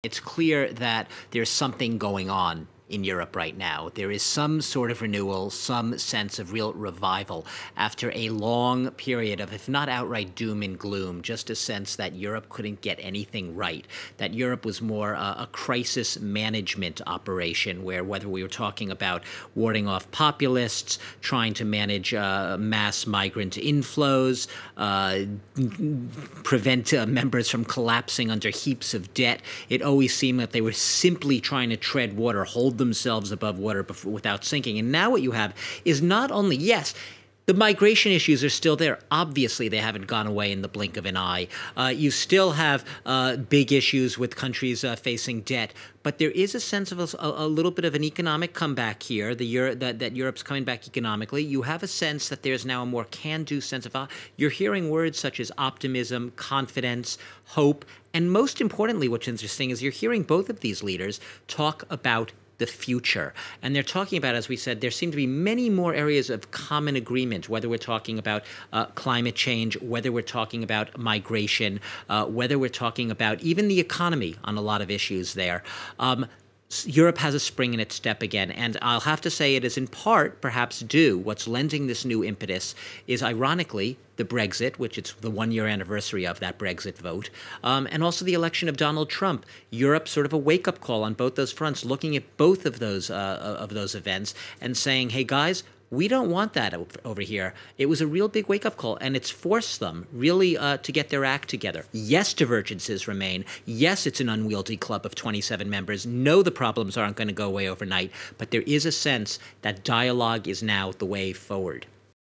It's clear that there's something going on in Europe right now. There is some sort of renewal, some sense of real revival after a long period of, if not outright doom and gloom, just a sense that Europe couldn't get anything right, that Europe was more a crisis management operation where whether we were talking about warding off populists, trying to manage mass migrant inflows, prevent members from collapsing under heaps of debt, it always seemed that they were simply trying to tread water, hold themselves above water without sinking. And now what you have is not only, yes, the migration issues are still there. Obviously, they haven't gone away in the blink of an eye. You still have big issues with countries facing debt. But there is a sense of a little bit of an economic comeback here, that Europe's coming back economically. You have a sense that there's now a more can-do sense of you're hearing words such as optimism, confidence, hope. And most importantly, what's interesting is you're hearing both of these leaders talk about the future. And they're talking about, as we said, there seem to be many more areas of common agreement, whether we're talking about climate change, whether we're talking about migration, whether we're talking about even the economy on a lot of issues there. Europe has a spring in its step again, and I'll have to say it is in part perhaps due, what's lending this new impetus is ironically the Brexit, which it's the one-year anniversary of that Brexit vote, and also the election of Donald Trump. Europe sort of a wake-up call on both those fronts, looking at both of those events and saying, hey guys, we don't want that over here. It was a real big wake-up call, and it's forced them really to get their act together. Yes, divergences remain. Yes, it's an unwieldy club of 27 members. No, the problems aren't going to go away overnight. But there is a sense that dialogue is now the way forward.